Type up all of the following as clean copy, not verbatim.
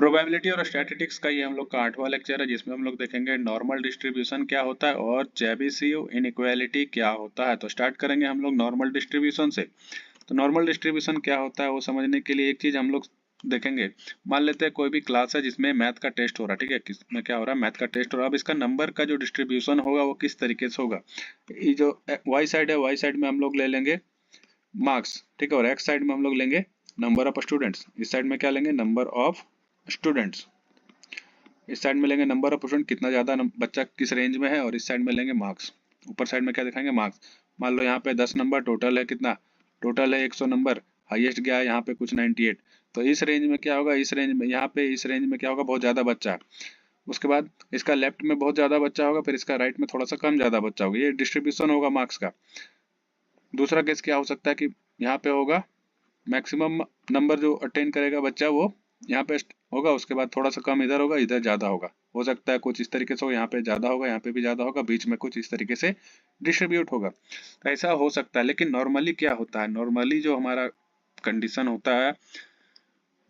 Probability और statistics का ये हम लोग का 8वां लेक्चर है, जिसमें हम लोग देखेंगे नॉर्मल डिस्ट्रीब्यूशन क्या होता है और चेबीशेव इनइक्वालिटी क्या होता है। तो स्टार्ट करेंगे हम लोग नॉर्मल डिस्ट्रीब्यूशन से। तो नॉर्मल डिस्ट्रीब्यूशन क्या होता है वो समझने के लिए एक चीज हम लोग देखेंगे। मान लेते हैं कोई भी क्लास है जिसमें मैथ का टेस्ट हो रहा है, ठीक है, किसमें क्या हो रहा है, मैथ का टेस्ट हो रहा है। अब इसका नंबर का जो डिस्ट्रीब्यूशन होगा वो किस तरीके से होगा। ये जो वाई साइड है, वाई साइड में हम लोग ले लेंगे मार्क्स, ठीक है, और एक्स साइड में हम लोग लेंगे नंबर ऑफ स्टूडेंट्स। इस साइड में क्या लेंगे, नंबर ऑफ स्टूडेंट्स। इस साइड में लेंगे नंबर ऑफ स्टूडेंट, कितना ज्यादा बच्चा किस रेंज में है, और इस साइड में लेंगे मार्क्स। ऊपर साइड में क्या दिखाएंगे, मार्क्स। मान लो यहाँ पे 10 नंबर टोटल है, कितना टोटल है 100 नंबर, हाईएस्ट गया है यहाँ पे कुछ 98। तो इस रेंज में क्या होगा, इस रेंज में यहाँ पे इस रेंज में क्या होगा, बहुत ज्यादा बच्चा है। उसके बाद इसका लेफ्ट में बहुत ज्यादा बच्चा होगा, फिर इसका राइट में थोड़ा सा कम ज्यादा बच्चा होगा। ये डिस्ट्रीब्यूशन होगा मार्क्स का। दूसरा केस क्या हो सकता है कि यहाँ पे होगा मैक्सिमम नंबर जो अटेन करेगा बच्चा वो यहाँ पे होगा, उसके बाद थोड़ा सा कम इधर होगा, इधर ज्यादा होगा। हो सकता है कुछ इस तरीके से हो, यहाँ पे ज्यादा होगा, यहाँ पे भी ज्यादा होगा, बीच में कुछ इस तरीके से डिस्ट्रीब्यूट होगा। तो ऐसा हो सकता है। लेकिन नॉर्मली क्या होता है, नॉर्मली जो हमारा कंडीशन होता है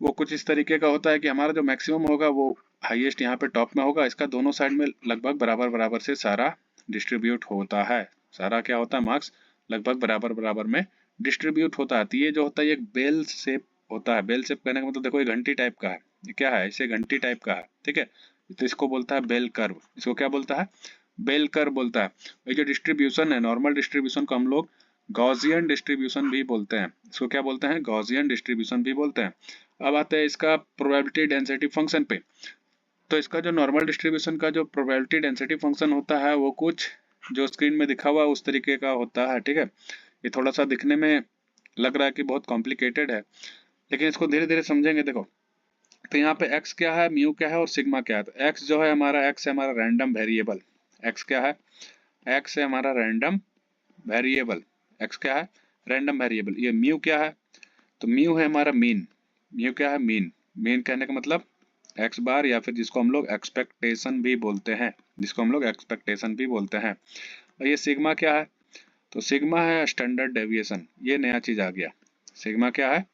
वो कुछ इस तरीके का होता है कि हमारा जो मैक्सिमम होगा वो हाईएस्ट यहाँ पे टॉप में होगा। इसका दोनों साइड में लगभग बराबर बराबर से सारा डिस्ट्रीब्यूट होता है। सारा क्या होता है, मार्क्स लगभग बराबर बराबर में डिस्ट्रीब्यूट होता है। तो ये जो होता है ये एक बेल शेप होता है। बेल शेप कहने का मतलब देखो ये घंटी टाइप का है। ये क्या है, इसे घंटी टाइप का है, ठीक है। तो इसको बोलता है बेल कर्व। इसको क्या बोलता है, बेल कर्व बोलता है। ये जो डिस्ट्रीब्यूशन है, नॉर्मल डिस्ट्रीब्यूशन को हम लोग गॉसियन डिस्ट्रीब्यूशन भी बोलते हैं। इसको क्या बोलते हैं, गॉसियन डिस्ट्रीब्यूशन भी बोलते हैं। अब आते हैं इसका प्रोबेबिलिटी डेंसिटी फंक्शन पे। तो इसका जो नॉर्मल डिस्ट्रीब्यूशन का जो प्रोबेबिलिटी डेंसिटी फंक्शन होता है वो कुछ जो स्क्रीन में दिखा हुआ है उस तरीके का होता है, ठीक है। ये थोड़ा सा दिखने में लग रहा है कि बहुत कॉम्प्लिकेटेड है, लेकिन इसको धीरे धीरे समझेंगे। देखो तो यहाँ पे x क्या है, म्यू क्या है और सिग्मा क्या है। तो x जो है हमारा, x है हमारा रैंडम वेरिएबल। x क्या है, x है हमारा रैंडम वेरिएबल। x क्या है, रैंडम वेरिएबल। ये म्यू क्या है, तो म्यू है हमारा मीन। म्यू क्या है, मीन। मीन कहने का मतलब एक्स बार, या फिर जिसको हम लोग एक्सपेक्टेशन भी बोलते हैं, जिसको हम लोग एक्सपेक्टेशन भी बोलते हैं। और ये सिग्मा क्या है, तो सिग्मा है स्टैंडर्ड डेविएशन। ये नया चीज आ गया। सिग्मा क्या है,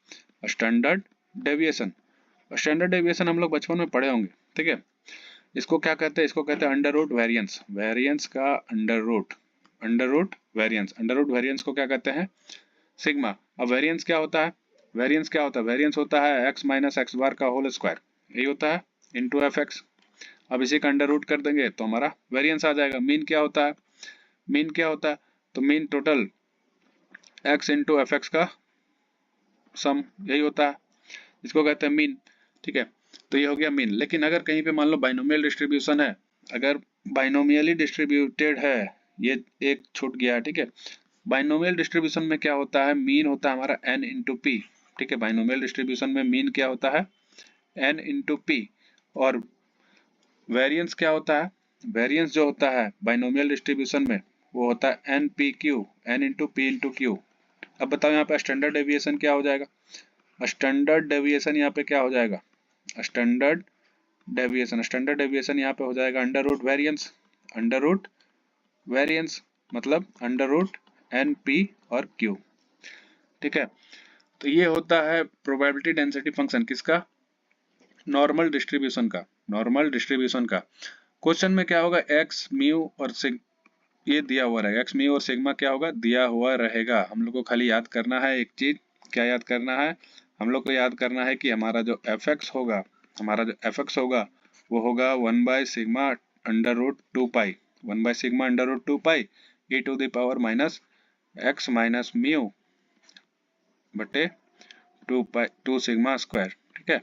स्टैंडर्ड डेविएशन। स्टैंडर्ड डेविएशन हम लोग बचपन में पढ़े होंगे, ठीक है। इसको क्या कहते हैं, इसको कहते हैं अंडर रूट वेरियंस। वेरियंस का under root, under root variance. Under root variance को क्या कहते हैं, सिग्मा। अब वेरियंस क्या होता है, वेरियंस क्या होता है, वेरियंस होता है एक्स माइनस एक्स बार का होल स्क्वायर, यही होता है, इंटू एफ एक्स। अब इसी का अंडर रूट कर देंगे तो हमारा वेरियंस आ जाएगा। मीन क्या होता है, मीन क्या होता है, तो mean total x into F x का सम, यही होता है, इसको कहते हैं मीन, ठीक है। तो ये हो गया मीन। लेकिन अगर कहीं पे मान लो बाइनोमियल डिस्ट्रीब्यूशन है, अगर बाइनोमियली डिस्ट्रीब्यूटेड है, ये एक छूट गया है, ठीक है। बाइनोमियल डिस्ट्रीब्यूशन में क्या होता है, मीन होता है हमारा n इंटू पी, ठीक है। बाइनोमियल डिस्ट्रीब्यूशन में मीन क्या होता है, n इंटू पी। और वेरियंस क्या होता है, वेरियंस जो होता है बाइनोमियल डिस्ट्रीब्यूशन में वो होता है n P Q, n into P into Q. अब बताओ यहाँ पे स्टैंडर्ड डेविएशन क्या हो जाएगा, स्टैंडर्ड डेविएशन यहाँ पे क्या हो जाएगा, स्टैंडर्ड डेविएशन, स्टैंडर्ड डेविएशन यहाँ पे हो जाएगा under root variance. Under root variance मतलब अंडर रूट एन पी और क्यू, ठीक है। तो ये होता है प्रोबेबिलिटी डेंसिटी फंक्शन किसका, नॉर्मल डिस्ट्रीब्यूशन का। नॉर्मल डिस्ट्रीब्यूशन का क्वेश्चन में क्या होगा, एक्स म्यू और सिग, ये दिया हुआ रहेगा, एक्स म्यू और सिग्मा क्या होगा, दिया हुआ रहेगा। हम लोग को खाली याद करना है एक चीज, क्या याद करना है, हम लोग को याद करना है कि हमारा जो एफ एक्स होगा, हमारा जो एफ एक्स होगा वो होगा 1/सिग्मा अंडर रूट 2 पाई, 1/सिग्मा under root 2 pi e to the power minus x minus mu बटे 2 सिग्मा स्क्वायर, ठीक है।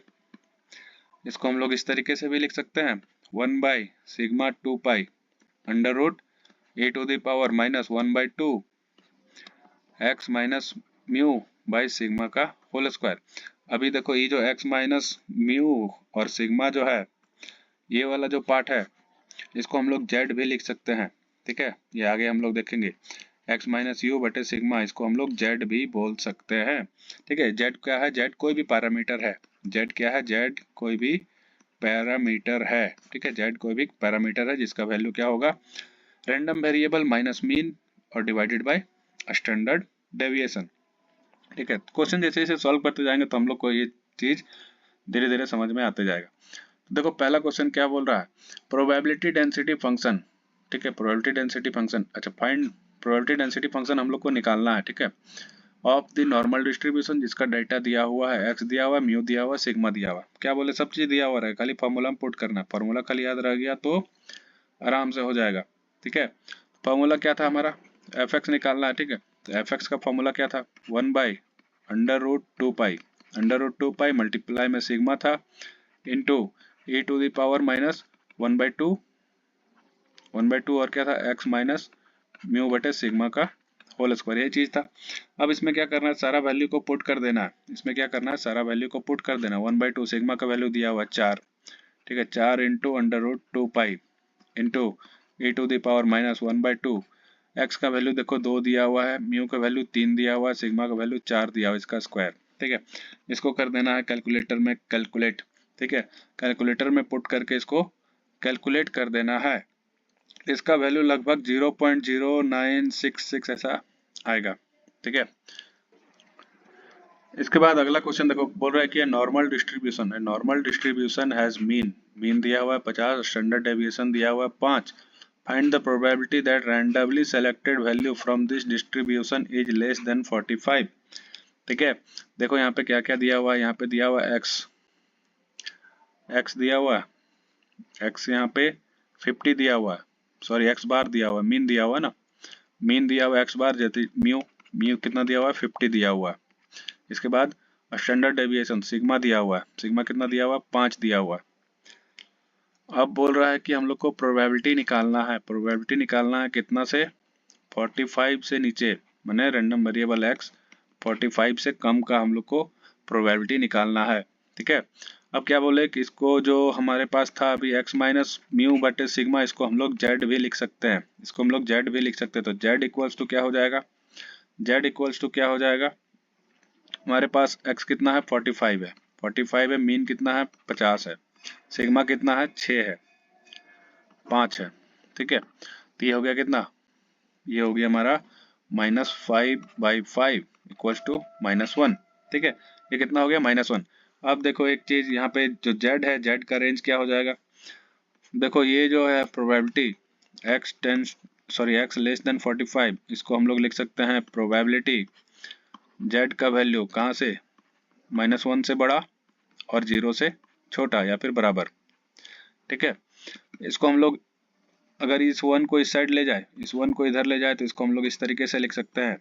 इसको हम लोग इस तरीके से भी लिख सकते हैं, 1/सिग्मा 2 pi under root e to the power minus 1/2 X minus mu by sigma का होल स्क्वायर। अभी देखो ये जो एक्स माइनस म्यू और सिग्मा जो है, ये वाला जो पार्ट है इसको हम लोग जेड भी लिख सकते हैं, ठीक है। ये आगे हम लोग देखेंगे। एक्स माइनस यू बटे सिग्मा, इसको हम लोग जेड भी बोल सकते हैं, ठीक है। जेड क्या है, जेड कोई भी पैरामीटर है। जेड क्या है, जेड कोई भी पैरामीटर है, ठीक है। जेड कोई भी पैरामीटर है जिसका वैल्यू क्या होगा, रैंडम वेरिएबल माइनस मीन और डिवाइडेड बाय स्टैंडर्ड डेविएशन, ठीक है। क्वेश्चन जैसे जैसे सॉल्व करते जाएंगे तो हम लोग को ये चीज धीरे धीरे समझ में आते जाएगा। तो देखो पहला क्वेश्चन क्या बोल रहा है, प्रोबेबिलिटी डेंसिटी फंक्शन, ठीक है, प्रोबेबिलिटी डेंसिटी फंक्शन, अच्छा फाइंड प्रोबेबिलिटी डेंसिटी फंक्शन हम लोग को निकालना है, ठीक है, ऑफ द नॉर्मल डिस्ट्रीब्यूशन, जिसका डाटा दिया हुआ है, एक्स दिया हुआ है, म्यू दिया हुआ है, सिग्मा दिया हुआ है, क्या बोले सब चीज दिया हुआ है, खाली फॉर्मूला में पुट करना है, फॉर्मूला खाली याद रह गया तो आराम से हो जाएगा, ठीक है। फॉर्मूला क्या था हमारा, एफ एक्स निकालना है, ठीक है, तो एफ एक्स का फॉर्मूला क्या था, 1/√2 पाई, √2 पाई मल्टीप्लाई में सिग्मा था into e to the power minus 1/2 और क्या था एक्स माइनस म्यू बटे सिग्मा का होल स्क्वायर, ये चीज था। अब इसमें क्या करना है, सारा वैल्यू को पुट कर देना है, इसमें क्या करना है, सारा वैल्यू को पुट कर देना, 1/2 सिग्मा का वैल्यू दिया हुआ है 4, ठीक है, 4 into √2 pi into e to the power minus 1/2, X का वैल्यू देखो 2 दिया हुआ है, म्यू का वैल्यू 3 दिया हुआ है, सिग्मा का वैल्यू 4 दिया हुआ है, इसका स्क्वायर, ठीक है। इसको कर देना है कैलकुलेटर में कैलकुलेट, ठीक है, कैलकुलेटर में पुट करके इसको कैलकुलेट कर देना है, इसका वैल्यू लगभग 0.0966 ऐसा आएगा, ठीक है। इसके बाद अगला क्वेश्चन देखो, बोल रहा है कि नॉर्मल डिस्ट्रीब्यूशन है, नॉर्मल डिस्ट्रीब्यूशन हैज मीन दिया हुआ है 50, स्टैंडर्ड डेविएशन दिया हुआ है 5, find the probability that randomly selected value from this distribution is less than 45, ठीक है। देखो यहाँ पे क्या क्या दिया हुआ है, यहाँ पे दिया हुआ है एक्स दिया हुआ है, एक्स यहाँ पे 50 दिया हुआ है, सॉरी एक्स बार दिया हुआ है, मीन दिया हुआ है ना, मीन दिया हुआ है एक्स बार, जैसे म्यू कितना दिया हुआ है 50 दिया हुआ है। इसके बाद स्टैंडर्ड डेविएशन सिग्मा दिया हुआ है, सिग्मा कितना दिया हुआ है 5 दिया हुआ है। अब बोल रहा है कि हम लोग को प्रोबेबिलिटी निकालना है, प्रोबेबिलिटी निकालना है कितना से, 45 से नीचे, माने रैंडम वेरिएबल एक्स 45 से कम का हम लोग को प्रोबेबिलिटी निकालना है, ठीक है। अब क्या बोले कि इसको जो हमारे पास था अभी एक्स माइनस म्यू बटे सिग्मा, इसको हम लोग जेड भी लिख सकते हैं, इसको हम लोग जेड भी लिख सकते हैं, तो जेड इक्वल्स टू क्या हो जाएगा, जेड इक्वल्स टू क्या हो जाएगा, हमारे पास x कितना है 45 है, 45 है, मीन कितना है 50 है, सिग्मा कितना है 6 है, 5 है, ठीक है। तो ये हो गया कितना, ये हो गया हमारा -5/5 इक्वल्स टू -1, ठीक है, ये कितना हो गया -1। अब देखो एक चीज यहाँ पे जो z है, z का रेंज क्या हो जाएगा, देखो ये जो है प्रोबेबिलिटी x लेस देन 45, इसको हम लोग लिख सकते हैं प्रोबेबिलिटी z का वैल्यू कहाँ से, -1 से बड़ा और 0 से छोटा या फिर बराबर, ठीक है। इसको हम लोग अगर इस 1 को इस साइड ले जाए, इस 1 को इधर ले जाए, तो इसको हम लोग इस तरीके से लिख सकते हैं,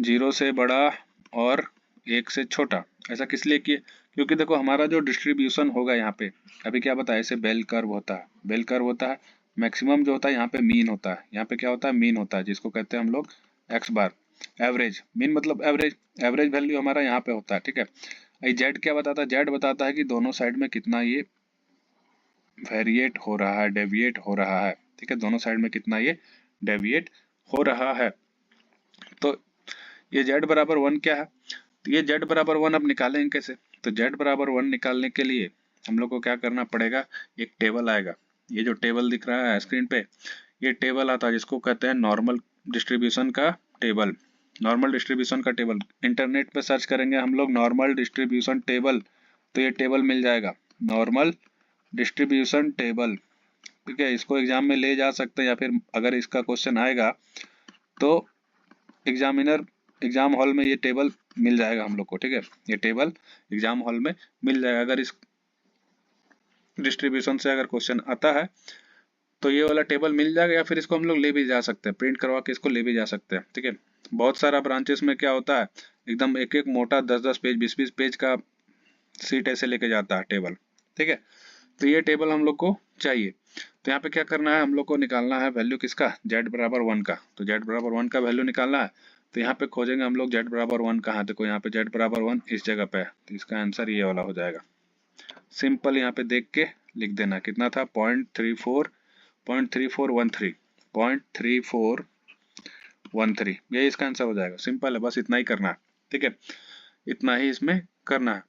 0 से बड़ा और 1 से छोटा। ऐसा किस लिए किए, क्योंकि देखो हमारा जो डिस्ट्रीब्यूशन होगा यहाँ पे, अभी क्या बताया, ऐसे बेल कर्व होता है, बेल कर्व होता है, मैक्सिमम जो होता है यहाँ पे मीन होता है, यहाँ पे क्या होता है मीन होता है, जिसको कहते हैं हम लोग एक्स बार, एवरेज, मीन मतलब एवरेज, एवरेज वैल्यू हमारा यहाँ पे होता है, ठीक है। जेड क्या बताता है, जेड बताता है कि दोनों साइड में कितना ये वेरिएट हो रहा है, डेविएट हो रहा है, ठीक है, दोनों साइड में कितना ये डेविएट हो रहा है। तो ये z बराबर 1 क्या है, तो ये z बराबर 1 अब निकालेंगे कैसे, तो z बराबर 1 निकालने के लिए हम लोग को क्या करना पड़ेगा, एक टेबल आएगा, ये जो टेबल दिख रहा है स्क्रीन पे, ये टेबल आता है जिसको कहते हैं नॉर्मल डिस्ट्रीब्यूशन का टेबल, नॉर्मल डिस्ट्रीब्यूशन का टेबल, इंटरनेट पे सर्च करेंगे हम लोग नॉर्मल डिस्ट्रीब्यूशन टेबल, तो ये टेबल मिल जाएगा, नॉर्मल डिस्ट्रीब्यूशन टेबल, ठीक है। इसको एग्जाम में ले जा सकते हैं, या फिर अगर इसका क्वेश्चन आएगा तो एग्जाम हॉल में ये टेबल मिल जाएगा हम लोग को, ठीक है, ये टेबल एग्जाम हॉल में मिल जाएगा, अगर इस डिस्ट्रीब्यूशन से अगर क्वेश्चन आता है तो ये वाला टेबल मिल जाएगा, या फिर इसको हम लोग ले भी जा सकते हैं, प्रिंट करवा के इसको ले भी जा सकते हैं, ठीक है। बहुत सारा ब्रांचेस में क्या होता है, एकदम एक एक मोटा 10-10 पेज 20-20 पेज का सीट ऐसे लेके जाता है टेबल, ठीक है। तो ये टेबल हम लोग को चाहिए, तो यहाँ पे क्या करना है, हम लोग को निकालना है वैल्यू किसका, z बराबर 1 का, तो z बराबर 1 का वैल्यू निकालना है, तो यहाँ पे खोजेंगे हम लोग z बराबर 1 कहाँ, देखो यहाँ पे z बराबर 1 इस जगह पे है, तो इसका आंसर ये वाला हो जाएगा, सिंपल यहाँ पे देख के लिख देना, कितना था 0.3413, ये इसका आंसर हो जाएगा, सिंपल है, बस इतना ही करना है, ठीक है, इतना ही इसमें करना है।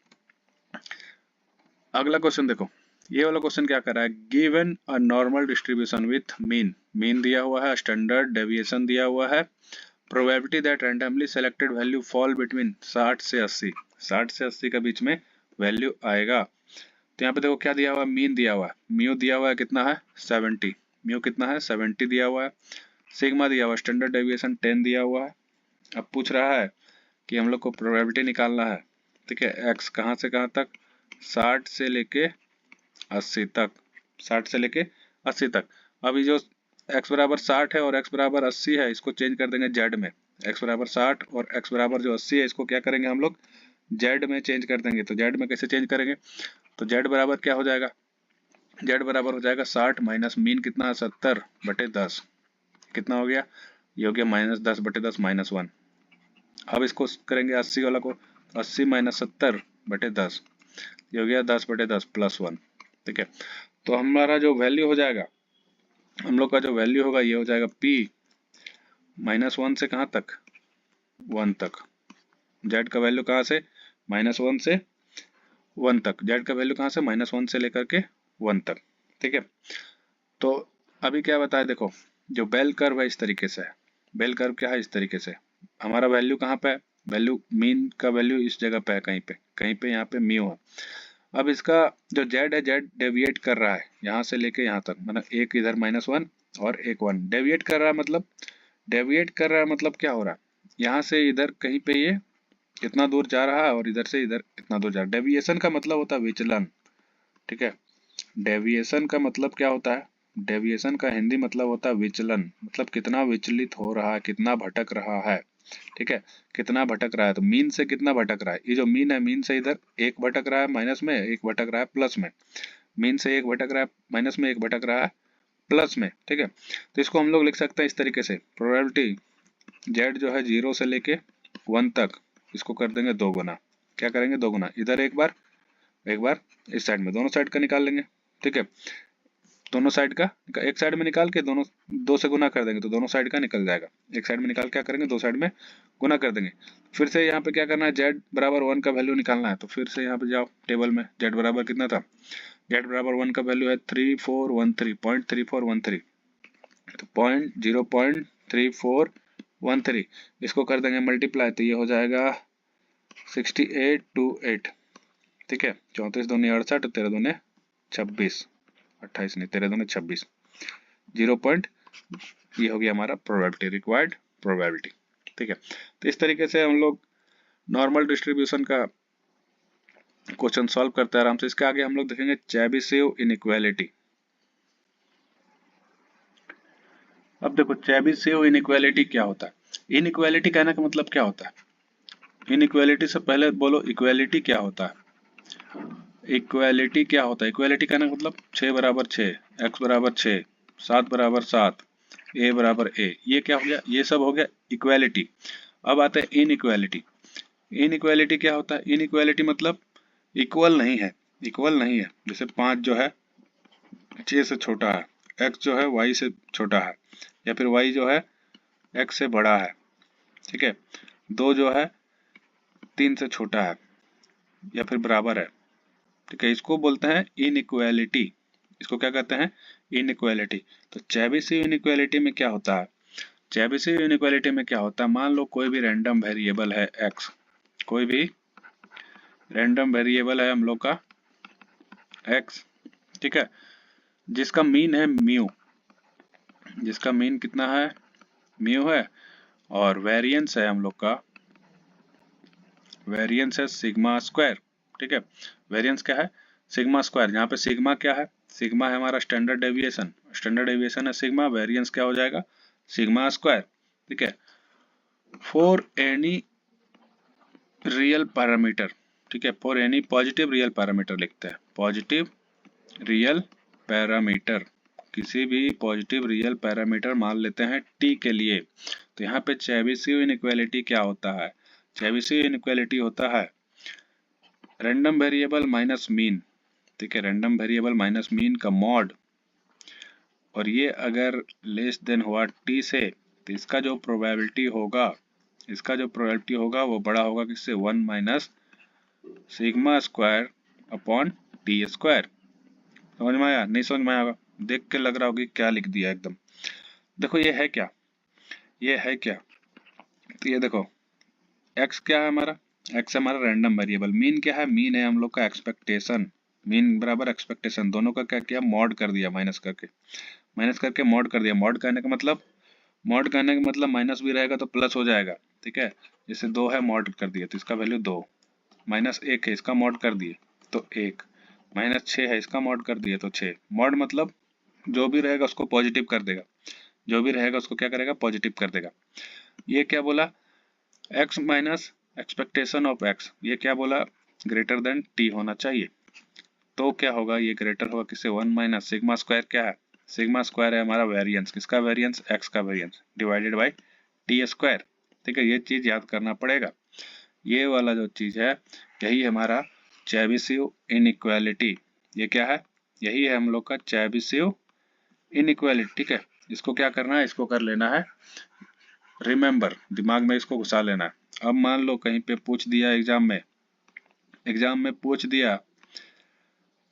अगला क्वेश्चन देखो, ये वाला क्वेश्चन क्या कर रहा है, given a normal distribution with mean दिया हुआ है, स्टैंडर्ड डेविएशन दिया हुआ है, probability that randomly selected value fall between 60 से 80, 60 से 80 के बीच में वैल्यू आएगा। तो यहाँ पे देखो क्या दिया हुआ है, मीन दिया हुआ है, म्यू दिया हुआ है कितना है 70, म्यू कितना है 70 दिया हुआ है, सिग्मा दिया हुआ है, स्टैंडर्ड डेविएशन 10 दिया हुआ है। अब पूछ रहा है कि हम लोग को प्रोबेबिलिटी निकालना है, ठीक है, एक्स कहाँ से कहाँ तक, 60 से लेके 80 तक, 60 से लेके 80 तक। अभी जो x बराबर 60 है और x बराबर 80 है, इसको चेंज कर देंगे z में। x बराबर 60 और x बराबर जो 80 है, इसको क्या करेंगे हम लोग z में चेंज कर देंगे। तो z में कैसे चेंज करेंगे, तो z बराबर क्या हो जाएगा, z बराबर हो जाएगा 60 माइनस मीन कितना है 70/10, कितना हो गया, ये हो गया -10/10 -1। अब इसको करेंगे 80 वाला को, 80 माइनस 70/10, ये हो गया 10/10 +1, ठीक है। तो हमारा जो वैल्यू हो जाएगा, हम लोग का जो वैल्यू होगा ये हो जाएगा p -1 से कहाँ तक 1 तक, z का वैल्यू कहाँ से -1 से 1 तक, z का वैल्यू कहाँ से -1 से लेकर के 1 तक, ठीक है। तो अभी क्या बताया, देखो जो बेल कर्व है इस तरीके से है, बेल कर्व क्या है इस तरीके से, हमारा वैल्यू कहाँ पे है, वैल्यू मीन का वैल्यू इस जगह पे है, कहीं पे यहाँ पे म्यू है। अब इसका जो z है, z डेविएट कर रहा है यहाँ से लेके यहाँ तक, मतलब एक इधर -1 और एक 1 डेविएट कर रहा है, मतलब डेविएट कर रहा है मतलब क्या हो रहा है, यहाँ से इधर कहीं पे ये इतना दूर जा रहा है और इधर से इधर इतना दूर जा रहा है। डेविएशन का मतलब होता है विचलन, ठीक है। डेविएशन का मतलब क्या होता है, डेविएशन का हिंदी मतलब होता है विचलन, मतलब कितना विचलित हो रहा है, कितना भटक रहा है, ठीक है, कितना भटक रहा है। तो मीन से कितना भटक रहा है, ये जो मीन है, मीन से इधर एक भटक रहा है माइनस में, एक भटक रहा है प्लस में, मीन से एक भटक रहा है माइनस में, एक भटक रहा है प्लस में, ठीक है। तो इसको हम लोग लिख सकते हैं इस तरीके से, प्रोबेबिलिटी जेड जो है 0 से लेके 1 तक, इसको कर देंगे 2 गुना, क्या करेंगे 2 गुना, इधर एक बार इस साइड में, दोनों साइड का निकाल लेंगे, ठीक है। दोनों साइड का एक साइड में निकाल के दोनों 2 से गुना कर देंगे तो दोनों साइड का निकल जाएगा, एक साइड में निकाल क्या करेंगे 2 साइड में गुना कर देंगे। फिर से यहाँ पे क्या करना है, z बराबर 1 का वैल्यू निकालना है, तो फिर से यहाँ पे जाओ टेबल में, z बराबर कितना था, z बराबर 1 का वैल्यू है 3413, तो 0.3413, इसको कर देंगे मल्टीप्लाई, तो ये हो जाएगा 6828, ठीक है। 34 दूनी 68, 13 दूनी 26, 28 नहीं 13 दूनी 26, 0 पॉइंट, ये हो गया हमारा प्रोबेबिलिटी, रिक्वायर्ड प्रोबेबिलिटी, ठीक है। तो इस तरीके से हम लोग नॉर्मल डिस्ट्रीब्यूशन का क्वेश्चन सॉल्व करते हैं आराम से। इसके आगे हम लोग देखेंगे चेबीशेव इनइक्वालिटी। अब देखो चेबीशेव इनइक्वालिटी क्या होता है, इनइक्वालिटी कहने का मतलब क्या होता है, इनइक्वालिटी से पहले बोलो इक्वालिटी क्या होता है, इक्वालिटी क्या होता है, इक्वालिटी कहने का मतलब 6 बराबर 6, x बराबर 6, 7 बराबर 7, a बराबर a, ये क्या हो गया, ये सब हो गया इक्वालिटी। अब आते हैं इनइक्वालिटी। इनइक्वालिटी क्या होता है, इनइक्वालिटी मतलब इक्वल नहीं है, इक्वल नहीं है। जैसे 5 जो है 6 से छोटा है, x जो है y से छोटा है, या फिर y जो है x से बड़ा है, ठीक है। 2 जो है 3 से छोटा है या फिर बराबर है, ठीक है, इसको बोलते हैं इनइक्वालिटी। इसको क्या कहते हैं, इनइक्वालिटी। तो चेबीशेव इनइक्वालिटी में क्या होता है, चेबीशेव इनइक्वालिटी में क्या होता है, मान लो कोई भी रैंडम वेरिएबल है x, कोई भी रैंडम वेरिएबल है हम लोग का x, ठीक है, जिसका मीन है म्यू, जिसका मीन कितना है म्यू है, और वेरिएंस है हम लोग का, वेरिएंस है सिग्मा स्क्वायर, ठीक है। वेरिएंस क्या है सिग्मा स्क्वायर, यहाँ पे सिग्मा क्या है, सिग्मा है हमारा स्टैंडर्ड डेविएशन, स्टैंडर्ड डेविएशन है सिग्मा, वेरिएंस क्या हो जाएगा सिग्मा स्क्वायर, ठीक है। फॉर एनी रियल पैरामीटर, ठीक है, for any positive real parameter लिखते हैं, पॉजिटिव रियल पैरामीटर, किसी भी पॉजिटिव रियल पैरामीटर मान लेते हैं t के लिए। तो यहाँ पे चेबीशेव इनइक्वालिटी क्या होता है, चेबीशेव इनइक्वालिटी होता है रैंडम वेरिएबल माइनस मीन, ठीक है, रैंडम वेरिएबल माइनस मीन का मॉड, और ये अगर लेस देन हुआ t से, तो इसका जो प्रोबेबिलिटी होगा, इसका जो प्रोबेबिलिटी होगा वो बड़ा होगा किससे, 1 minus sigma square upon T square. समझ में आया, नहीं समझ में आया, देख के लग रहा होगी क्या लिख दिया एकदम। देखो ये है क्या, ये है क्या, तो ये देखो x क्या है हमारा, एक्स हमारा रैंडम वेरिएबल। मीन क्या है? मीन है हम लोग का एक्सपेक्टेशन। मीन बराबर एक्सपेक्टेशन, दोनों का क्या किया? मॉड कर दिया, माइनस करके मॉड कर दिया। मॉड करने का मतलब माइनस भी रहेगा तो प्लस हो जाएगा, ठीक है। जैसे 2 है, मॉड कर दिया तो इसका वैल्यू 2, -1 है, इसका मॉड कर दिए तो 1, -6 है, इसका मॉड कर दिए तो 6। मॉड मतलब जो भी रहेगा उसको पॉजिटिव कर देगा, जो भी रहेगा उसको क्या करेगा? पॉजिटिव कर देगा। ये क्या बोला? x minus expectation of x, ये क्या बोला? ग्रेटर देन t होना चाहिए। तो क्या होगा? ये ग्रेटर होगा किससे? 1 माइनस सिग्मा स्क्वायर। क्या है? सिग्मा स्क्वायर है हमारा वेरिएंस। किसका वेरिएंस? x का variance divided by T square, ठीक है। ये चीज याद करना पड़ेगा। ये वाला जो चीज है यही हमारा चेबिशेव इनइक्वालिटी। ये क्या है? यही है हम लोग का चेबिशेव इनइक्वालिटी, ठीक है। इसको क्या करना है? इसको कर लेना है रिमेंबर, दिमाग में इसको घुसा लेना है। अब मान लो कहीं पे पूछ दिया एग्जाम में पूछ दिया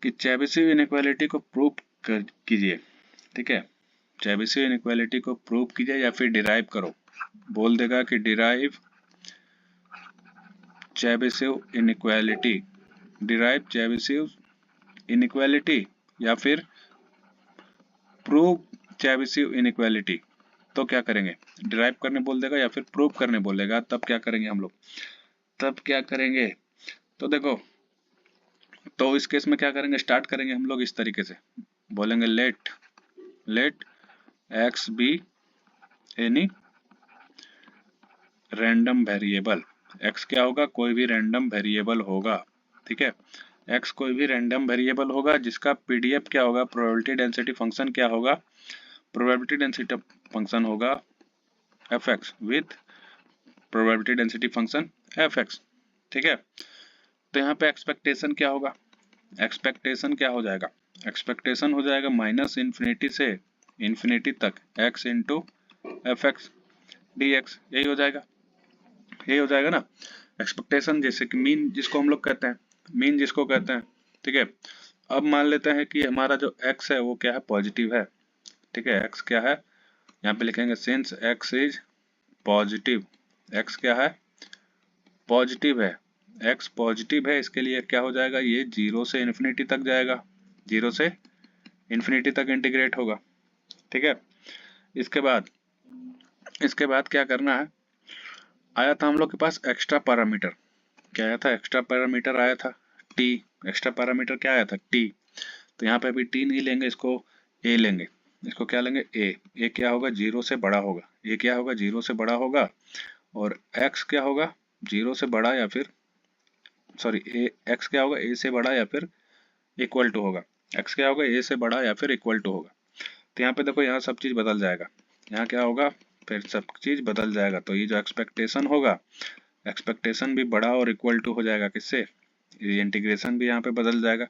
कि चेबिशेव इनइक्वालिटी को प्रूव कीजिए, ठीक है। चेबिशेव इनइक्वालिटी को प्रूव कीजिए या फिर डिराइव करो। बोल देगा कि derive Chebyshev inequality, derive Chebyshev inequality या फिर प्रूव चेबिशेव इनइक्वालिटी। तो क्या करेंगे? डिराइव करने बोल देगा या फिर प्रूव करने बोलेगा, तब क्या करेंगे हम लोग? तो देखो, तो इस केस में क्या करेंगे? स्टार्ट करेंगे हम लोग इस तरीके से, बोलेंगे let X be any random variable. X क्या होगा? कोई भी रैंडम वेरिएबल होगा, ठीक है। एक्स कोई भी रैंडम वेरिएबल होगा जिसका पीडीएफ क्या होगा? प्रोबेबिलिटी डेंसिटी फंक्शन क्या होगा? प्रोबेबिलिटी डेंसिटी फंक्शन होगा F x with probability density function F x, ठीक है। तो यहाँ पे एक्सपेक्टेशन क्या होगा? एक्सपेक्टेशन क्या हो जाएगा? एक्सपेक्टेशन हो जाएगा माइनस इन्फिनिटी से इन्फिनिटी तक x into F x D x. यही हो जाएगा ना एक्सपेक्टेशन। जैसे कि मीन जिसको हम लोग कहते हैं, ठीक है। अब मान लेते हैं कि हमारा जो x है वो क्या है? पॉजिटिव है, ठीक है। x क्या है? यहाँ पे लिखेंगे since x is positive. x क्या है? पॉजिटिव है। x पॉजिटिव है, इसके लिए क्या हो जाएगा? ये 0 से इन्फिनिटी तक जाएगा, 0 से इन्फिनिटी तक इंटीग्रेट होगा, ठीक है। इसके बाद क्या करना है? आया था हम लोग के पास एक्स्ट्रा पैरामीटर। क्या आया था? एक्स्ट्रा पैरामीटर आया था t। एक्स्ट्रा पैरामीटर क्या आया था? t। तो यहाँ पे अभी t नहीं लेंगे, इसको a लेंगे। इसको क्या लेंगे? a क्या होगा? 0 से बड़ा होगा। a क्या होगा? 0 से बड़ा होगा। और x क्या होगा? 0 से बड़ा या फिर x क्या होगा? a से बड़ा या फिर इक्वल टू होगा। x क्या होगा? a से बड़ा या फिर इक्वल टू होगा। तो यहाँ पे देखो, यहाँ सब चीज बदल जाएगा। यहाँ क्या होगा? फिर सब चीज बदल जाएगा। तो ये जो एक्सपेक्टेशन होगा, एक्सपेक्टेशन भी बड़ा और इक्वल टू हो जाएगा किससे? ये इंटीग्रेशन भी यहाँ पे बदल जाएगा,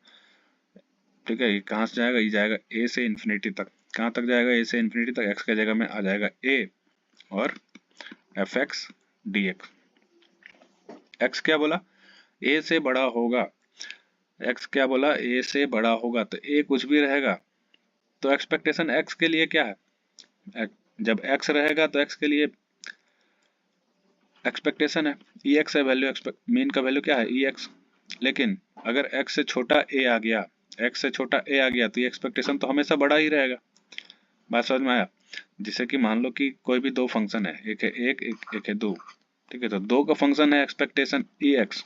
ठीक है। ये कहाँ से जाएगा? ये जाएगा a से इन्फिनिटी तक। कहाँ तक जाएगा? a से इन्फिनिटी तक। x के जगह में आ जाएगा a और F x D x. x क्या बोला? a से बड़ा होगा। x क्या बोला? a से बड़ा होगा, तो a कुछ भी रहेगा। तो एक्सपेक्टेशन x के लिए क्या है? जब x रहेगा तो x के लिए एक्सपेक्टेशन है ex है वैल्यू। मीन का वैल्यू क्या है? ex। लेकिन अगर x से छोटा a आ गया, तो ये एक्सपेक्टेशन तो हमेशा बड़ा ही रहेगा। बात समझ में आया? जैसे कि मान लो कि कोई भी दो फंक्शन है, एक है एक है 2, ठीक है। तो 2 का फंक्शन है एक्सपेक्टेशन ex।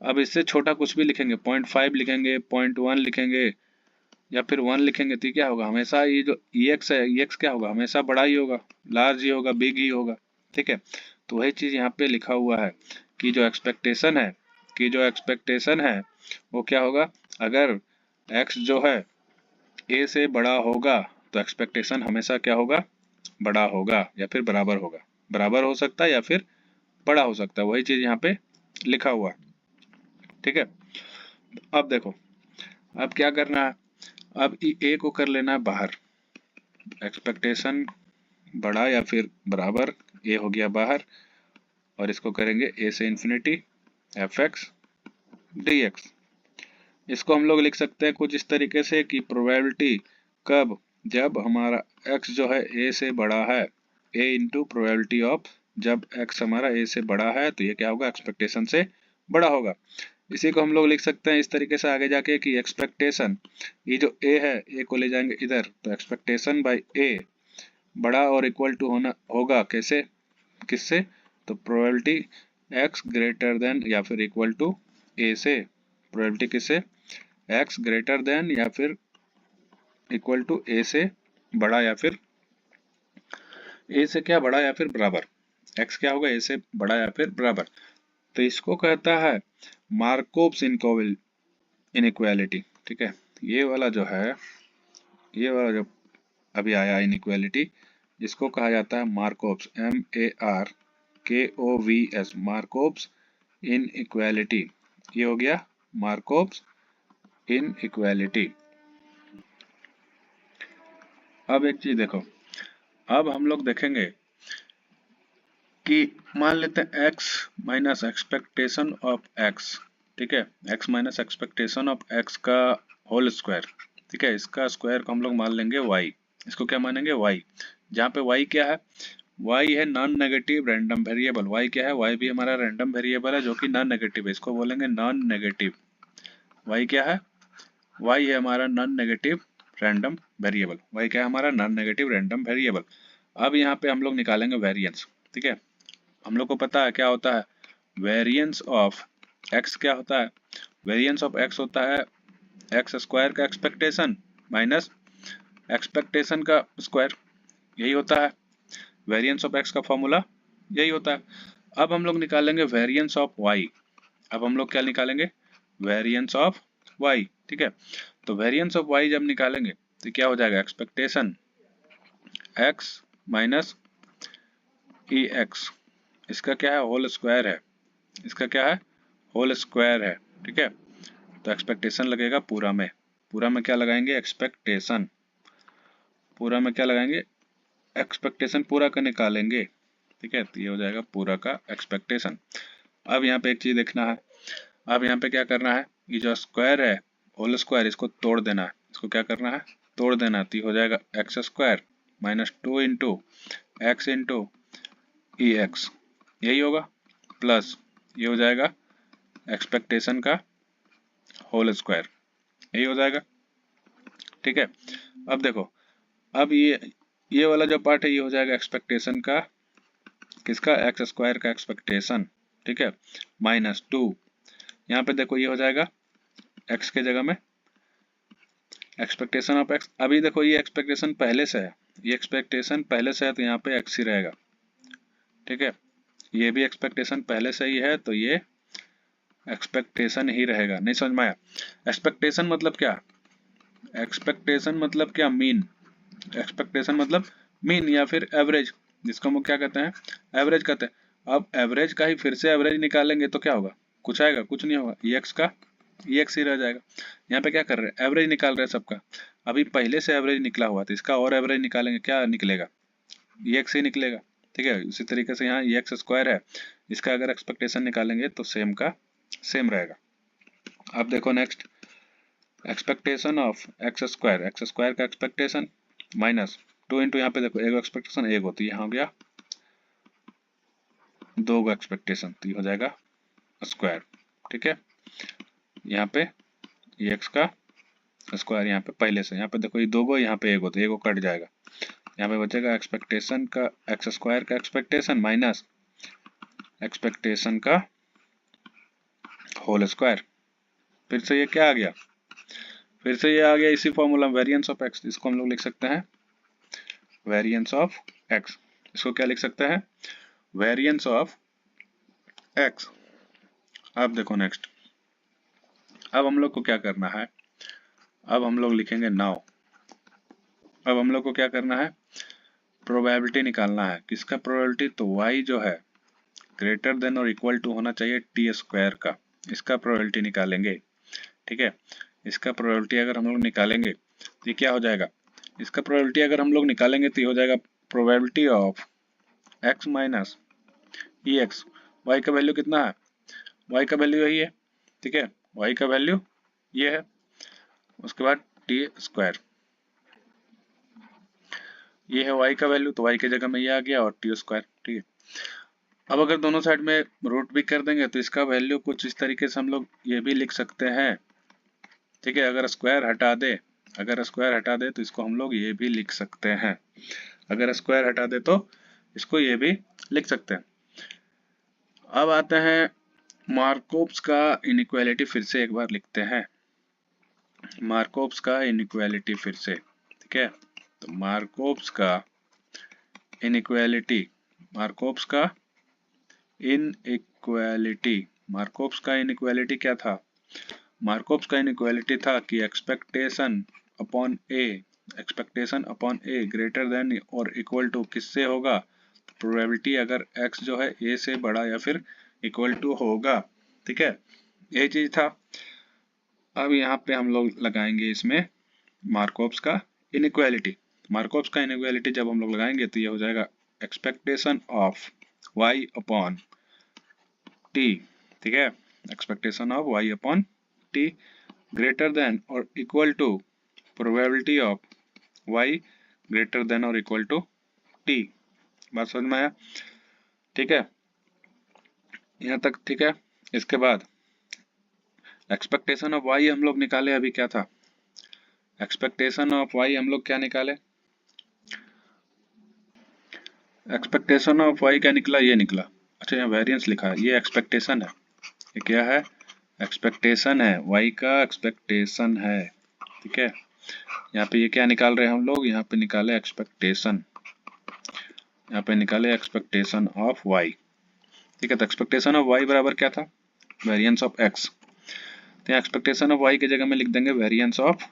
अब इससे छोटा कुछ भी लिखेंगे, 0.5 लिखेंगे, 0.1 लिखेंगे या फिर 1 लिखेंगे, तो क्या होगा? हमेशा ये जो ex है, ex क्या होगा? हमेशा बड़ा ही होगा, लार्ज ही होगा, बिग ही होगा, ठीक है। तो वही चीज यहाँ पे लिखा हुआ है कि जो एक्सपेक्टेशन है वो क्या होगा? अगर x जो है a से बड़ा होगा तो एक्सपेक्टेशन हमेशा क्या होगा? बड़ा होगा या फिर बराबर होगा। बराबर हो सकता है या फिर बड़ा हो सकता है, वही चीज यहाँ पे लिखा हुआ है, ठीक है। अब देखो, अब क्या करना है? अब a को कर लेना है बाहर। एक्सपेक्टेशन बड़ा या फिर बराबर, a हो गया बाहर, और इसको करेंगे a से infinity F x D x. इसको हम लोग लिख सकते हैं कुछ इस तरीके से कि प्रोबेबिलिटी कब? जब हमारा x जो है a से बड़ा है, a इंटू प्रोबेबिलिटी ऑफ जब x हमारा a से बड़ा है तो ये क्या होगा, एक्सपेक्टेशन से बड़ा होगा। इसी को हम लोग लिख सकते हैं इस तरीके से आगे जाके कि एक्सपेक्टेशन, ये जो a है a को ले जाएंगे इधर, तो एक्सपेक्टेशन बाई a बड़ा और इक्वल टू होना होगा कैसे, किससे, तो प्रोबेबिलिटी x ग्रेटर देन या फिर इक्वल टू a से, प्रोबेबिलिटी किससे, x ग्रेटर देन या फिर इक्वल टू a से बड़ा या फिर a से क्या बड़ा या फिर बराबर, x क्या होगा a से बड़ा या फिर बराबर। तो इसको कहता है मार्कोव्स इनइक्वालिटी। ठीक है, ये वाला जो है, ये वाला जो अभी आया इनइक्वालिटी, इसको कहा जाता है मार्कोव्स, MARKOVS, मार्कोव्स इनइक्वालिटी। ये हो गया मार्कोव्स इनइक्वालिटी। अब एक चीज देखो, अब हम लोग देखेंगे कि मान लेते हैं x minus expectation of x, ठीक है, x minus expectation of x का होल स्क्वायर, ठीक है, इसका स्क्वायर को हम लोग मान लेंगे y, इसको क्या मानेंगे y, जहाँ पे y क्या है, y है non negative random variable, y क्या है, y भी हमारा रैंडम वेरिएबल है जो कि नॉन नेगेटिव है, इसको बोलेंगे नॉन नेगेटिव, y क्या है, y है हमारा non negative random variable, y क्या है हमारा नॉन नेगेटिव रैंडम वेरिएबल। अब यहाँ पे हम लोग निकालेंगे वेरिएंस, ठीक है, हम लोग को पता है क्या होता है, वेरिएंस ऑफ x क्या होता है, वेरिएंस ऑफ x होता है एक्स स्क्वायर का एक्सपेक्टेशन माइनस एक्सपेक्टेशन का स्क्वायर, यही होता है वेरिएंस ऑफ x का फॉर्मूला, यही होता है। अब हम लोग निकालेंगे वेरिएंस ऑफ y, अब हम लोग क्या निकालेंगे, वेरिएंस ऑफ y, ठीक है, तो वेरिएंस ऑफ y जब निकालेंगे तो क्या हो जाएगा, expectation x minus E x, इसका क्या है, होल स्क्वायर है, इसका क्या है, होल स्क्वायर है, ठीक है, तो एक्सपेक्टेशन लगेगा पूरा में, पूरा में क्या लगाएंगे, एक्सपेक्टेशन, पूरा में क्या लगाएंगे, एक्सपेक्टेशन पूरा का निकालेंगे, ठीक है, तो ये हो जाएगा पूरा का एक्सपेक्टेशन। अब यहाँ पे एक चीज देखना है, अब यहाँ पे क्या करना है, ये जो स्क्वायर है होल स्क्वायर, इसको तोड़ देना है, इसको क्या करना है, तोड़ देना, तो ये हो जाएगा x square minus 2 into x into E x, यही होगा, प्लस ये हो जाएगा एक्सपेक्टेशन का होल स्क्वायर, यही हो जाएगा, ठीक है। अब देखो, अब ये वाला जो पार्ट है ये हो जाएगा एक्सपेक्टेशन का, किसका, एक्स स्क्वायर का एक्सपेक्टेशन, ठीक है, माइनस 2, यहाँ पे देखो ये हो जाएगा एक्स के जगह में एक्सपेक्टेशन ऑफ एक्स, अभी देखो ये एक्सपेक्टेशन पहले से है, ये एक्सपेक्टेशन पहले से है तो यहाँ पे एक्स ही रहेगा, ठीक है, ये भी एक्सपेक्टेशन पहले से ही है तो ये एक्सपेक्टेशन ही रहेगा। नहीं समझ में आया, एक्सपेक्टेशन मतलब क्या, एक्सपेक्टेशन मतलब क्या, मीन, एक्सपेक्टेशन मतलब मीन या फिर एवरेज, जिसको हम क्या कहते हैं, एवरेज कहते हैं। अब एवरेज का ही फिर से एवरेज निकालेंगे तो क्या होगा, कुछ आएगा, कुछ नहीं होगा, ई एक्स का ई एक्स ही रह जाएगा। यहाँ पे क्या कर रहे हैं, एवरेज निकाल रहे हैं सबका, अभी पहले से एवरेज निकला हुआ था, इसका और एवरेज निकालेंगे, क्या निकलेगा, ई एक्स ही निकलेगा, ठीक है। उसी तरीके से यहाँ ई एक्स स्क्वायर है, इसका अगर एक्सपेक्टेशन निकालेंगे तो सेम का सेम रहेगा। अब देखो next, expectation of x square का एक्सपेक्टेशन माइनस 2 इंटू, यहाँ पे देखो एक एक्सपेक्टेशन एक होती है, यहाँ हो गया 2 एक्सपेक्टेशन, तो ये हो जाएगा स्क्वायर, ठीक है, यहाँ पे ये एक्स का स्क्वायर, यहाँ पे पहले से, यहाँ पे देखो ये 2 यहाँ पे एक होता है, एक कट जाएगा, यहाँ पे बचेगा एक्सपेक्टेशन का एक्स स्क्वायर का एक्सपेक्टेशन माइनस एक्सपेक्टेशन का होल स्क्वायर, फिर से ये क्या आ गया, फिर से ये आ गया इसी फॉर्मूला वेरिएंस ऑफ एक्स, इसको हम लोग लिख सकते हैं वेरिएंस ऑफ एक्स, इसको क्या लिख सकते हैं, वेरिएंस ऑफ एक्स। अब देखो नेक्स्ट, अब हम लोग को क्या करना है, अब हम लोग लिखेंगे नाउ, अब हम लोग को क्या करना है, प्रोबेबिलिटी निकालना है, किसका प्रोबेबिलिटी, तो y जो है ग्रेटर देन और इक्वल टू होना चाहिए टी स्क्वायर का, इसका प्रोबेबिलिटी निकालेंगे, ठीक है, इसका प्रोबेबिलिटी अगर हम लोग निकालेंगे तो ये क्या हो जाएगा, इसका प्रोबेबिलिटी अगर हम लोग निकालेंगे तो ये हो जाएगा probability of x minus E X, Y का वैल्यू कितना है, y का वैल्यू यही है, ठीक है, y का वैल्यू ये है, उसके बाद टी स्क्वायर, ये है y का वैल्यू, तो y के जगह में ये आ गया और टी स्क्वायर, ठीक है। अब अगर दोनों साइड में रूट भी कर देंगे तो इसका वैल्यू कुछ इस तरीके से हम लोग ये भी लिख सकते हैं, ठीक है। अगर स्क्वायर हटा दे तो इसको हम लोग ये भी लिख सकते हैं, अगर स्क्वायर हटा दे तो इसको ये भी लिख सकते हैं। अब आते हैं मार्कोव्स का इनइक्वालिटी, फिर से एक बार लिखते हैं मार्कोव्स का इनइक्वालिटी फिर से, ठीक है। तो मार्कोव्स का इनइक्वालिटी, मार्कोव्स का इनइक्वालिटी, मार्कोव्स का इनइक्वालिटी क्या था? मार्कोव्स का इनइक्वालिटी था कि एक्सपेक्टेशन अपॉन ए ग्रेटर देन और इक्वल टू किससे होगा? प्रोबेबिलिटी अगर x जो है a से बड़ा या फिर इक्वल टू होगा, ठीक है, यही चीज था। अब यहाँ पे हम लोग लगाएंगे इसमें मार्कोव्स का इनइक्वालिटी। मार्कोव्स का इनइक्वालिटी जब हम लोग लगाएंगे तो ये हो जाएगा expectation of y upon t, ठीक है, expectation of y upon t greater than और equal to probability of y greater than और इक्वल टू t। बात समझ में आया? ठीक है, यहाँ तक ठीक है। इसके बाद एक्सपेक्टेशन ऑफ y हम लोग निकाले, अभी क्या था? एक्सपेक्टेशन ऑफ y हम लोग क्या निकाले? एक्सपेक्टेशन ऑफ y क्या निकला? ये निकला। अच्छा, यहाँ वेरिएंस लिखा है, ये एक्सपेक्टेशन है। ये क्या है? एक्सपेक्टेशन है, y का एक्सपेक्टेशन है, ठीक है। यहाँ पे ये क्या निकाल रहे हैं हम लोग? यहाँ पे निकाले एक्सपेक्टेशन, यहाँ पे निकाले एक्सपेक्टेशन ऑफ y, ठीक है। तो एक्सपेक्टेशन ऑफ y बराबर क्या था? Variance of x। तो एक्सपेक्टेशन ऑफ y की जगह में लिख देंगे variance of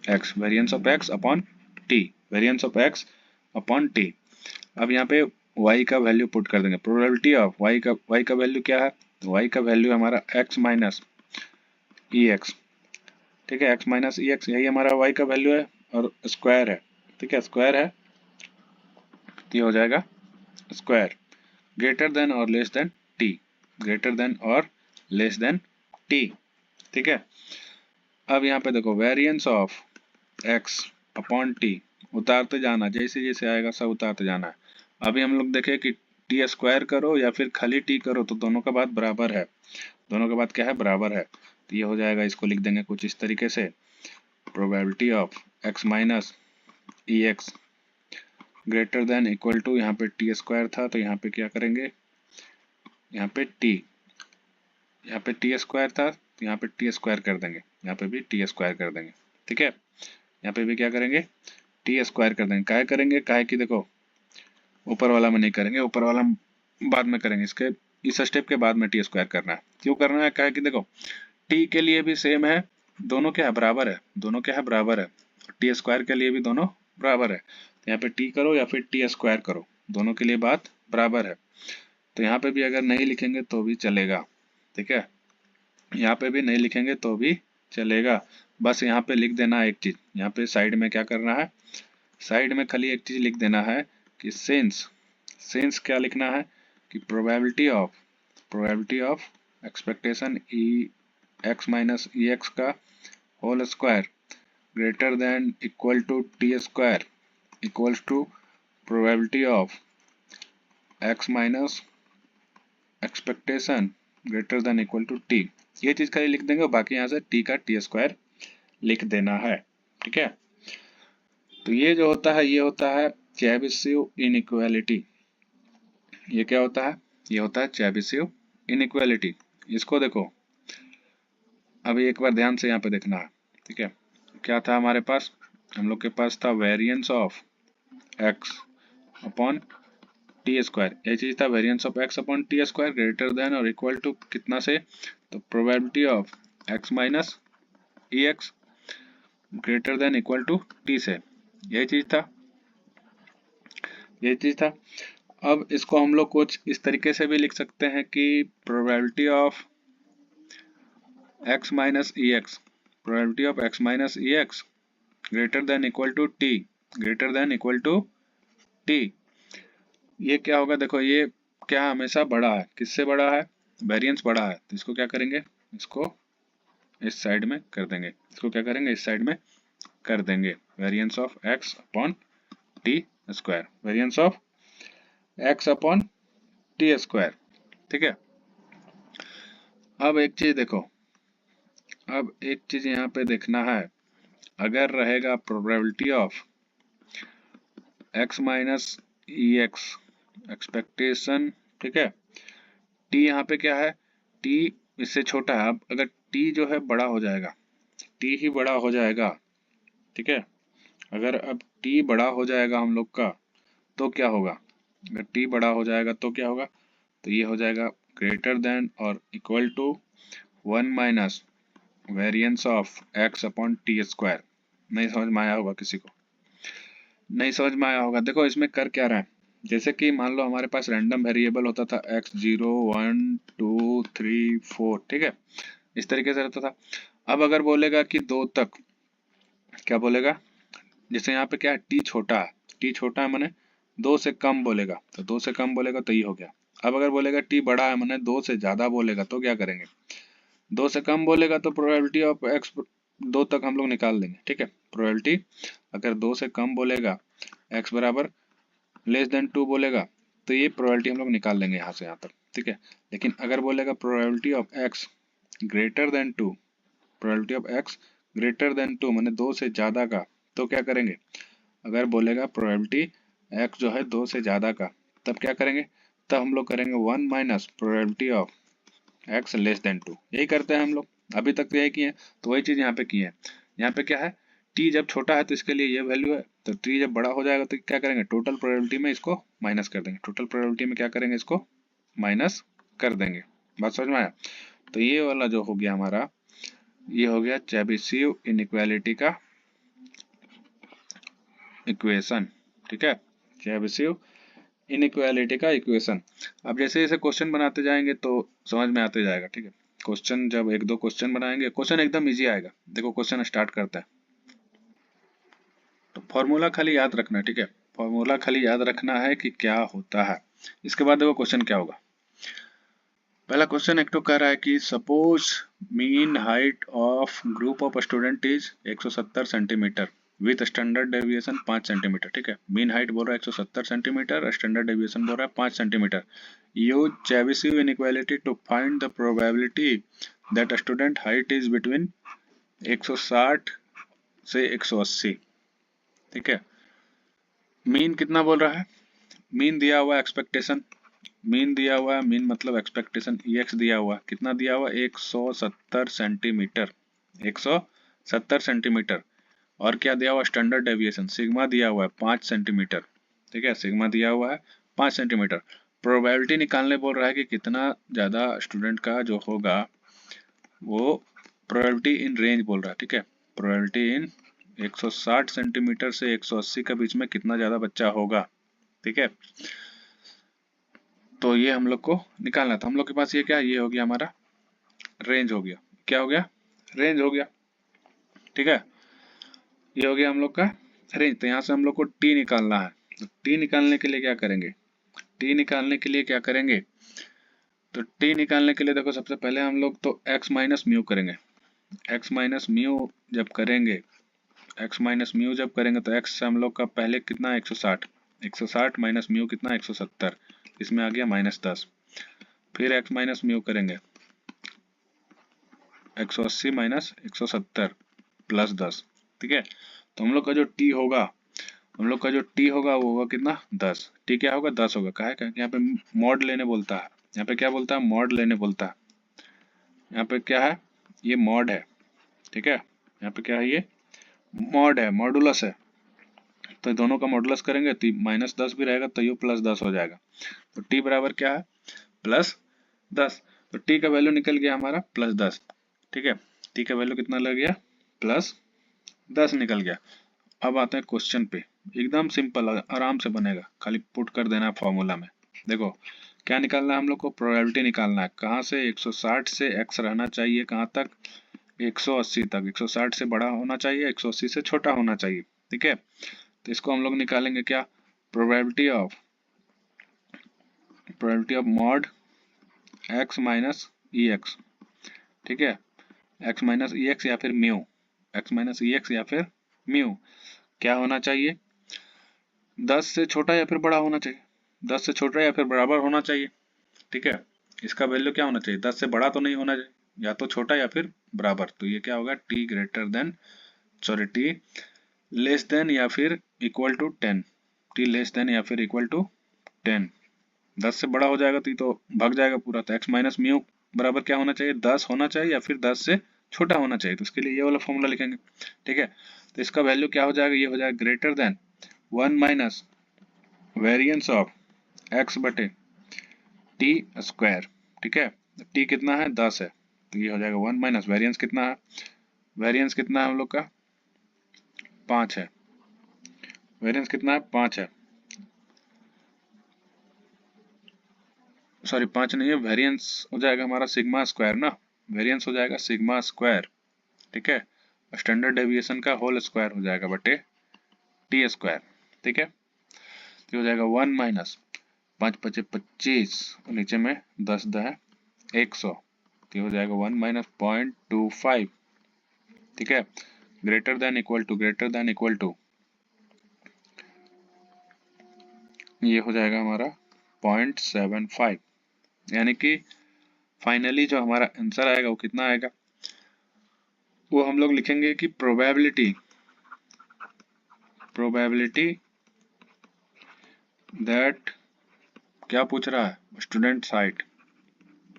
x, variance of x upon t, variance of x upon t। अब यहाँ पे y का वैल्यू पुट कर देंगे, प्रोबेबिलिटी ऑफ y का वैल्यू क्या है? y का वैल्यू हमारा x माइनस ई एक्स, ठीक है, x माइनस ई एक्स, यही हमारा y का वैल्यू है और स्क्वायर है, ठीक है, स्क्वायर है तो ये हो जाएगा स्क्वायर ग्रेटर देन और less than t, greater than और लेस देन t, ठीक है। अब यहाँ पे देखो variance of x upon t, उतारते जाना, जैसे जैसे आएगा सब उतारते जाना है। अभी हम लोग देखें कि टी स्क्वायर करो या फिर खाली टी करो तो दोनों का बात बराबर है, दोनों का बात क्या है? बराबर है। तो ये हो जाएगा, इसको लिख देंगे कुछ इस तरीके से, probability of x minus E X greater than equal to, यहाँ पे टी स्क्वायर था तो यहाँ पे क्या करेंगे? यहाँ पे टी स्क्वायर था तो यहाँ पे टी स्क्वायर कर देंगे, यहाँ पे भी टी स्क्वायर कर देंगे, ठीक है। यहाँ पे भी क्या करेंगे? टी स्क्वायर कर देंगे। काहे करेंगे? काहे कि देखो ऊपर वाला में नहीं करेंगे, ऊपर वाला बाद में करेंगे, इसके इस स्टेप के बाद में टी स्क्वायर करना है। क्यों करना है? काहे कि देखो टी के लिए भी सेम है, दोनों क्या है? बराबर है, दोनों क्या है? बराबर है। टी स्क्वायर के लिए भी दोनों बराबर है, तो यहाँ पे टी करो या फिर टी स्क्वायर करो, दोनों के लिए बात बराबर है। तो यहाँ पे भी अगर नहीं लिखेंगे तो भी चलेगा, ठीक है, यहाँ पे भी नहीं लिखेंगे तो भी चलेगा। बस यहाँ पे लिख देना है एक चीज, यहाँ पे साइड में क्या करना है? साइड में खाली एक चीज लिख देना है कि सिंस क्या लिखना है? कि probability of expectation E x minus E x का whole square greater than equal to T square equals to probability of x minus expectation greater than equal to T. ये चीज खाली लिख देंगे, बाकी यहाँ से टी का टी स्क्वायर लिख देना है, ठीक है। तो ये जो होता है ये होता है चेबिशेव इनइक्वालिटी। ये क्या होता है? ये होता है चेबिशेव इनइक्वालिटी। इसको देखो, अभी एक बार ध्यान से यहाँ पे देखना है, ठीक है। क्या था हमारे पास? हम लोग के पास था variance of X upon T square, ये चीज था variance of X upon T square greater than और इक्वल टू कितना से? तो probability of x minus E X greater than equal to T से, यही चीज था, यही चीज था। अब इसको हम लोग कुछ इस तरीके से भी लिख सकते हैं कि probability of x minus E X, probability of x minus E X greater than equal to T, greater than equal to T. ये क्या होगा? देखो ये क्या हमेशा बड़ा है, किससे बड़ा है? वेरिएंस बड़ा है, तो इसको क्या करेंगे? इसको इस साइड में कर देंगे, इसको क्या करेंगे? इस साइड में कर देंगे, variance of X upon T square, variance of X upon T square. ठीक है, अब एक चीज देखो, अब एक चीज यहाँ पे देखना है, अगर रहेगा probability of x minus E x expectation, ठीक है, t यहाँ पे क्या है, t इससे छोटा है। अब अगर t जो है बड़ा हो जाएगा, t ही बड़ा हो जाएगा, ठीक है, अगर अब t बड़ा हो जाएगा हम लोग का, तो क्या होगा, अगर t बड़ा हो जाएगा तो क्या होगा, तो ये हो जाएगा ग्रेटर देन और equal to 1 minus variance of x upon T square. नहीं समझ में आया होगा किसी को, नहीं समझ में आया होगा। देखो इसमें कर क्या रहा है, जैसे कि मान लो हमारे पास रैंडम वेरिएबल होता था x 0 1 2 3 4, ठीक है, इस तरीके से रहता था। अब अगर बोलेगा कि 2 तक, क्या बोलेगा, जैसे यहाँ पे क्या है, t छोटा है, t छोटा है माने 2 से कम बोलेगा, तो 2 से कम बोलेगा तो ये हो गया। अब अगर बोलेगा t बड़ा है माने 2 से ज्यादा बोलेगा, तो क्या करेंगे, 2 से कम बोलेगा तो प्रोबेबिलिटी ऑफ x 2 तक हम लोग निकाल देंगे, ठीक है, प्रोबेबिलिटी अगर 2 से कम बोलेगा, x बराबर लेस देन 2 बोलेगा, तो ये प्रोबेबिलिटी हम लोग निकाल लेंगे यहाँ से यहाँ तक, ठीक है। लेकिन अगर बोलेगा probability of x greater than 2, probability of x greater than 2 माने 2 से ज्यादा का, तो क्या करेंगे, अगर बोलेगा प्रोबेबिलिटी x जो है 2 से ज्यादा का, तब क्या करेंगे, तब हम लोग करेंगे 1 minus probability of x less than 2। यही करते हैं हम लोग, अभी तक तो यही किए हैं, तो वही चीज यहाँ पे की है। यहाँ पे क्या है, t जब छोटा है तो इसके लिए ये वैल्यू है, तो t जब बड़ा हो जाएगा तो क्या करेंगे, टोटल प्रोबेबिलिटी में इसको माइनस कर देंगे, टोटल प्रोबेबिलिटी में क्या करेंगे, इसको माइनस कर देंगे। बात समझ में आया। तो ये वाला जो हो गया हमारा, ये हो गया चेबीशेव इनइक्वालिटी का इक्वेशन, ठीक है, चेबीशेव इनइक्वालिटी का इक्वेशन। अब जैसे जैसे क्वेश्चन बनाते जाएंगे तो समझ में आते जाएगा, ठीक है। क्वेश्चन जब एक दो क्वेश्चन बनाएंगे, क्वेश्चन एकदम इजी आएगा। देखो क्वेश्चन स्टार्ट करता है, तो फॉर्मूला खाली याद रखना है, ठीक है, फॉर्मूला खाली याद रखना है कि क्या होता है। इसके बाद देखो क्वेश्चन क्या होगा। पहला क्वेश्चन एक तो कह रहा है कि suppose mean height of group of student is 170 centimetre with standard deviation 5 centimetre, ठीक है, मीन हाइट बोल रहा है 170 सेंटीमीटर, स्टैंडर्ड डेविएशन बोल रहा है 5 centimetre. Use Chebyshev inequality to find the probability that student height is between 160 से 180, ठीक है। मीन कितना बोल रहा है, मीन दिया हुआ एक्सपेक्टेशन, मीन दिया हुआ है, मीन मतलब एक्सपेक्टेशन, एक्स दिया हुआ कितना दिया हुआ 170 सेंटीमीटर, 170 सेंटीमीटर, और क्या दिया हुआ स्टैंडर्ड डेविएशन सिग्मा दिया हुआ है 5 सेंटीमीटर, ठीक है, सिग्मा दिया हुआ है 5 सेंटीमीटर। प्रोबेबिलिटी निकालने बोल रहा है कि कितना ज्यादा स्टूडेंट का जो होगा वो प्रोबेबिलिटी इन रेंज बोल रहा है, ठीक है, प्रोबेबिलिटी इन 160 सेंटीमीटर से 180 के बीच में कितना ज्यादा बच्चा होगा, ठीक है। तो ये हम लोग को निकालना था। हम लोग के पास ये क्या है, ये हो गया हमारा रेंज हो गया, क्या हो गया, रेंज हो गया, ठीक है, ये हो गया हम लोग का रेंज। तो यहाँ से हम लोग को टी निकालना है, तो टी निकालने के लिए क्या करेंगे, टी निकालने के लिए क्या करेंगे, तो टी निकालने के लिए देखो सबसे पहले हम लोग तो x माइनस म्यू करेंगे, x माइनस म्यू जब करेंगे, x माइनस म्यू जब करेंगे तो x हम लोग का पहले कितना 160, 160 माइनस म्यू कितना 170, इसमें आ गया -10, फिर x माइनस म्यू करेंगे 180 माइनस 170 प्लस 10, ठीक है। तो हम लोग का जो t होगा, हम लोग का जो t होगा वो होगा कितना 10, t क्या होगा 10 होगा, काहे का यहाँ पे मॉड लेने बोलता है, यहाँ पे क्या बोलता है मॉड लेने बोलता है, यहाँ पे क्या है ये मॉड है, ठीक है, यहाँ पे क्या है ये मॉड है, मॉडुलस है, तो दोनों का मॉडुलस करेंगे तो -10 भी रहेगा तो ये +10 हो जाएगा। तो t बराबर क्या है +10, तो t का वैल्यू निकल गया हमारा +10, ठीक है, t का वैल्यू कितना लग गया +10 निकल गया। अब आते हैं क्वेश्चन पे, एकदम सिंपल आराम से बनेगा, खाली पुट कर देना है फॉर्मूला में। देखो क्या निकालना है हम लोग को, प्रोबेबिलिटी निकालना है, कहाँ से 160 से x रहना चाहिए कहाँ तक 180 तक, 160 से बड़ा होना चाहिए 180 से छोटा होना चाहिए, ठीक है। तो इसको हम लोग निकालेंगे क्या, probability of mod x minus E x, ठीक है, x माइनस ई एक्स या फिर mu, x minus E x या फिर म्यू क्या होना चाहिए 10 से छोटा या फिर बड़ा होना चाहिए, 10 से छोटा या फिर बराबर होना चाहिए, ठीक है। इसका वैल्यू क्या होना चाहिए, 10 से बड़ा तो नहीं होना चाहिए, या तो छोटा या फिर बराबर। तो ये क्या होगा, t greater than, sorry t less than या फिर equal to 10, t less than या फिर इक्वल टू 10। 10 से बड़ा हो जाएगा तो ये तो भाग जाएगा पूरा। तो x माइनस म्यू बराबर क्या होना चाहिए, 10 होना चाहिए या फिर 10 से छोटा होना चाहिए। तो इसके लिए ये वाला फॉर्मूला लिखेंगे, ठीक है। तो इसका वैल्यू क्या हो जाएगा, ये हो जाएगा greater then 1 minus variance of x बटे टी स्क्वायर, ठीक है। टी कितना है, 10 है, तो ये हो जाएगा 1 माइनस वेरिएंस कितना है, वेरिएंस कितना है हम लोग का, 5 है। वेरिएंस कितना है, 5 है, सॉरी 5 नहीं है, वेरिएंस हो जाएगा हमारा सिग्मा स्क्वायर ना, वेरिएंस हो जाएगा सिग्मा स्क्वायर, ठीक है। स्टैंडर्ड डेविएशन का होल स्क्वायर हो जाएगा बटे टी स्क्वायर, ठीक है। तो हो जाएगा 1 माइनस 5 पचे 25, नीचे में 10 है 100, तो हो जाएगा 1 माइनस 0.25, ठीक है। Greater than equal to, greater than equal to, ये हो जाएगा हमारा 0.75, यानी कि फाइनली जो हमारा आंसर आएगा वो कितना आएगा, वो हम लोग लिखेंगे कि प्रोबेबिलिटी, प्रोबेबिलिटी दैट, क्या पूछ रहा है, student height,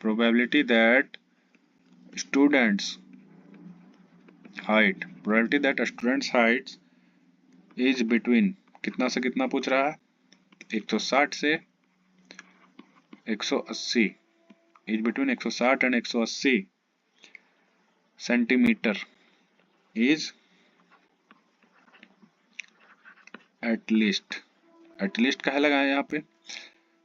probability that students height, probability that students height is between, कितना से कितना पूछ रहा है, 160 से 180, is between 160 and 180 centimetre, is at least कहा लगा है यहाँ पे,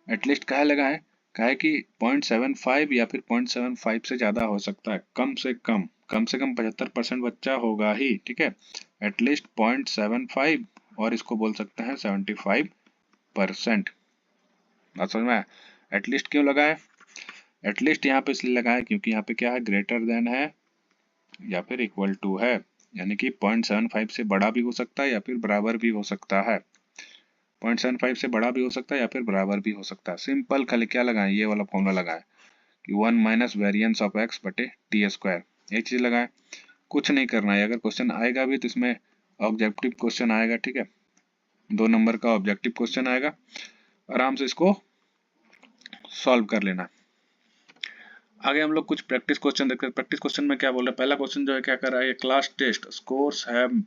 एटलीस्ट कहा लगा है, कहा कि 0.75 या फिर 0.75 से ज्यादा हो सकता है, कम से कम 75% बच्चा होगा ही, ठीक है। एटलीस्ट 0.75, और इसको बोल सकते हैं 75%। बात समझ में आया। एटलीस्ट क्यों लगा है, एटलीस्ट यहाँ पे इसलिए लगा है क्योंकि यहाँ पे क्या है, ग्रेटर देन है या फिर इक्वल टू है, यानी कि 0.75 से बड़ा भी हो सकता है या फिर बराबर भी हो सकता है, 0.75 से बड़ा भी हो सकता है या फिर बराबर भी हो सकता है। सिंपल खाली क्या लगाए, ये वाला फॉर्मूला लगाए कि 1 माइनस वेरिएंस ऑफ x बटे टी स्क्वायर, एक चीज लगाए, कुछ नहीं करना है। अगर क्वेश्चन आएगा भी तो इसमें ऑब्जेक्टिव क्वेश्चन आएगा, ठीक है, 2 नंबर का ऑब्जेक्टिव क्वेश्चन आएगा, आराम से इसको सॉल्व कर लेना। आगे हम लोग कुछ प्रैक्टिस क्वेश्चन देखते हैं। प्रैक्टिस क्वेश्चन में क्या बोल रहा है, पहला क्वेश्चन जो है क्या कर रहा है, class test scores have,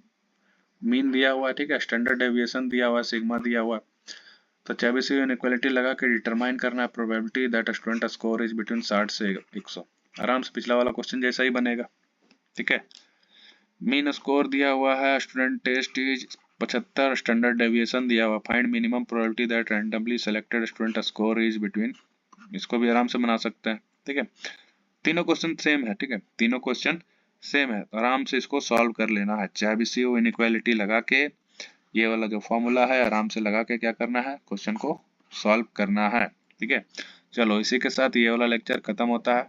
mean दिया हुआ है, ठीक है, स्टैंडर्ड डेविएशन दिया हुआ है, सिग्मा दिया हुआ है। तो चेबीशेव इनइक्वालिटी लगा के डिटरमाइन करना है probability that student score is between 60 से 100। आराम से पिछला वाला क्वेश्चन जैसा ही बनेगा, ठीक है। मीन स्कोर दिया हुआ है, student test is 75, standard deviation दिया हुआ, find minimum probability that randomly selected student score is between, इसको भी आराम से बना सकते हैं, ठीक है। तीनों क्वेश्चन सेम है, ठीक है, तीनों क्वेश्चन सेम है, तो आराम से इसको सॉल्व कर लेना है। चेबीशेव इनइक्वालिटी लगा के, ये वाला जो फॉर्मूला है आराम से लगा के क्या करना है, क्वेश्चन को सॉल्व करना है, ठीक है। चलो इसी के साथ ये वाला लेक्चर खत्म होता है।